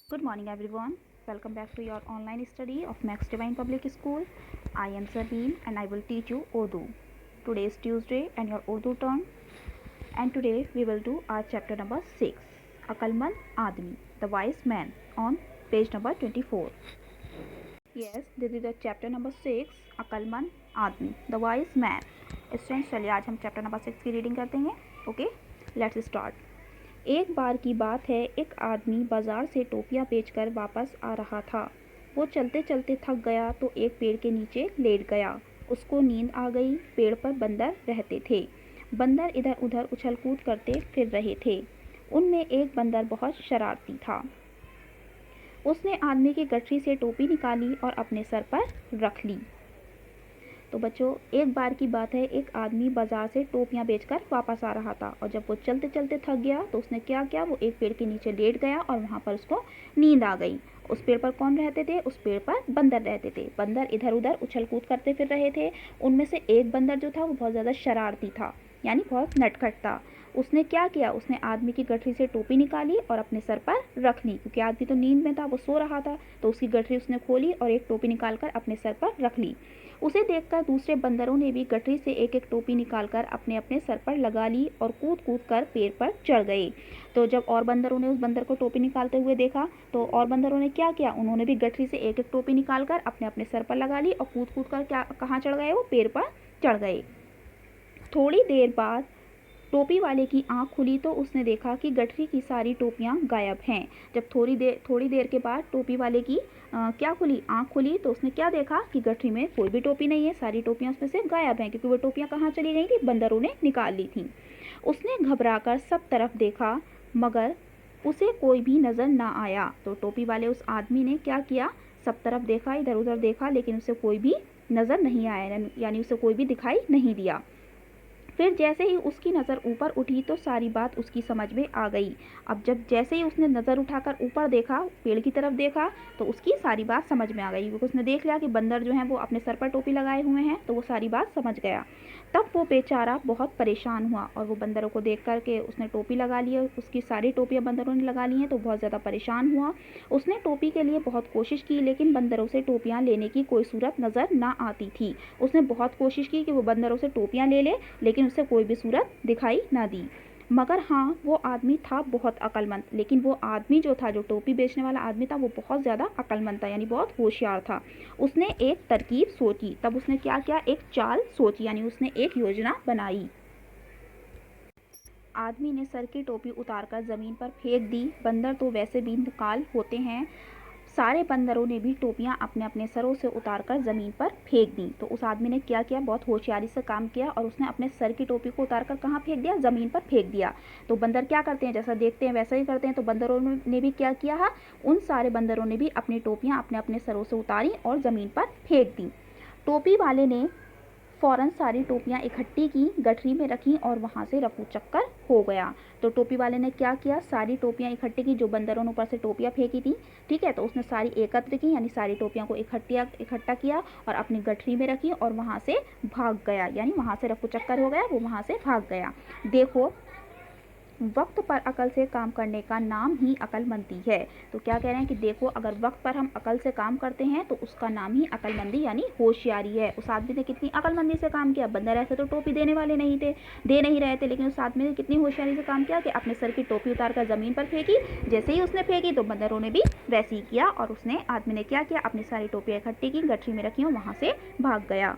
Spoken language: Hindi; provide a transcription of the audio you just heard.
Good morning everyone. Welcome back to your online study of Max Divine Public School. I am Sabine and I will teach you Urdu. Today is Tuesday and your Urdu turn. And today we will do our chapter number 6. Akalmand Aadmi, the wise man, on page number 24. Yes, this is the chapter number 6. Akalmand Aadmi, the wise man. Students, चलिए आज हम chapter number 6 की रीडिंग करते हैं. Okay, let's start. एक बार की बात है, एक आदमी बाजार से टोपियां बेचकर वापस आ रहा था। वो चलते चलते थक गया तो एक पेड़ के नीचे लेट गया। उसको नींद आ गई। पेड़ पर बंदर रहते थे। बंदर इधर उधर उछल कूद करते फिर रहे थे। उनमें एक बंदर बहुत शरारती था। उसने आदमी की गठरी से टोपी निकाली और अपने सर पर रख ली। तो बच्चों, एक बार की बात है, एक आदमी बाजार से टोपियां बेचकर वापस आ रहा था और जब वो चलते चलते थक गया तो उसने क्या किया, वो एक पेड़ के नीचे लेट गया और वहाँ पर उसको नींद आ गई। उस पेड़ पर कौन रहते थे? उस पेड़ पर बंदर रहते थे। बंदर इधर उधर उछल कूद करते फिर रहे थे। उनमें से एक बंदर जो था वो बहुत ज़्यादा शरारती था, यानी बहुत नटखट था। उसने क्या किया, उसने आदमी की गठरी से टोपी निकाली और अपने सर पर रख ली, क्योंकि आदमी तो नींद में था, वो सो रहा था। तो उसकी गठरी उसने खोली और एक टोपी निकालकर अपने सर पर रख ली। उसे देखकर दूसरे बंदरों ने भी गठरी से एक एक टोपी निकालकर अपने अपने सर पर लगा ली और कूद कूद कर पेड़ पर चढ़ गए। तो जब और बंदरों ने उस बंदर को टोपी निकालते हुए देखा तो और बंदरों ने क्या किया, उन्होंने भी गठरी से एक एक टोपी निकालकर अपने अपने सर पर लगा ली और कूद कूद कर क्या कहाँ चढ़ गए, वो पेड़ पर चढ़ गए। थोड़ी देर बाद टोपी वाले की आंख खुली तो उसने देखा कि गठरी की सारी टोपियां गायब हैं। जब थोड़ी देर के बाद टोपी वाले की क्या खुली, आंख खुली, तो उसने क्या देखा कि गठरी में कोई भी टोपी नहीं है, सारी टोपियां उसमें से गायब हैं, क्योंकि वो टोपियां कहाँ चली गई थी, बंदरों ने निकाल ली थी। उसने घबराकर सब तरफ देखा मगर उसे कोई भी नज़र ना आया। तो टोपी वाले उस आदमी ने क्या किया, सब तरफ देखा, इधर उधर देखा, लेकिन उसे कोई भी नज़र नहीं आया, यानी उसे कोई भी दिखाई नहीं दिया। फिर जैसे ही उसकी नज़र ऊपर उठी तो सारी बात उसकी समझ में आ गई। अब जैसे ही उसने नज़र उठाकर ऊपर देखा, पेड़ की तरफ देखा, तो उसकी सारी बात समझ में आ गई, क्योंकि उसने देख लिया कि बंदर जो हैं वो अपने सर पर टोपी लगाए हुए हैं, तो वो सारी बात समझ गया। तब वो बेचारा बहुत परेशान हुआ और वो बंदरों को देख कर के उसने टोपी लगा ली, उसकी सारी टोपियाँ बंदरों ने लगा ली हैं, तो बहुत ज़्यादा परेशान हुआ। उसने टोपी के लिए बहुत कोशिश की, लेकिन बंदरों से टोपियाँ लेने की कोई सूरत नज़र ना आती थी। उसने बहुत कोशिश की कि वो बंदरों से टोपियाँ ले ले, लेकिन उसे कोई भी सूरत दिखाई ना दी। मगर हाँ, वो आदमी था बहुत अक्लमंद। लेकिन वो आदमी जो था, जो टोपी बेचने वाला आदमी था, वो बहुत ज़्यादा अक्लमंद था, यानी बहुत होशियार था। उसने एक तरकीब सोची। तब उसने क्या किया, एक चाल सोची, यानी उसने एक योजना बनाई। आदमी ने सर की टोपी उतारकर ज़मीन पर फेंक दी। बंदर तो वैसे भी निकाल होते हैं। सारे बंदरों ने भी टोपियां अपने अपने सरों से उतारकर ज़मीन पर फेंक दी। तो उस आदमी ने क्या किया, बहुत होशियारी से काम किया और उसने अपने सर की टोपी को उतारकर कहाँ फेंक दिया, ज़मीन पर फेंक दिया। तो बंदर क्या करते हैं, जैसा देखते हैं वैसा ही करते हैं। तो बंदरों ने भी क्या किया है, उन सारे बंदरों ने भी अपनी टोपियाँ अपने अपने सरों से उतारी और ज़मीन पर फेंक दी। टोपी वाले ने फ़ौरन सारी टोपियाँ इकट्ठी की, गठरी में रखी और वहाँ से रफू चक्कर हो गया। तो टोपी वाले ने क्या किया, सारी टोपियाँ इकट्ठी की, जो बंदरों ने ऊपर से टोपियाँ फेंकी थी, ठीक है। तो उसने सारी एकत्र की, यानी सारी टोपियाँ को इकट्ठा किया और अपनी गठरी में रखी और वहाँ से भाग गया, यानी वहाँ से रफू चक्कर हो गया, वो वहाँ से भाग गया। देखो, वक्त पर अकल से काम करने का नाम ही अक्लमंदी है। तो क्या कह रहे हैं कि देखो, अगर वक्त पर हम अकल से काम करते हैं तो उसका नाम ही अक्लमंदी यानी होशियारी है। उस आदमी ने कितनी अक्लमंदी से काम किया। बंदर ऐसे तो टोपी देने वाले नहीं थे, दे नहीं रहे थे, लेकिन उस आदमी ने कितनी होशियारी से काम किया कि अपने सर की टोपी उतार कर ज़मीन पर फेंकी। जैसे ही उसने फेंकी तो बंदरों ने भी वैसे ही किया और उसने आदमी ने क्या किया, अपनी सारी टोपियाँ इकट्ठी की, गठरी में रखी और वहाँ से भाग गया।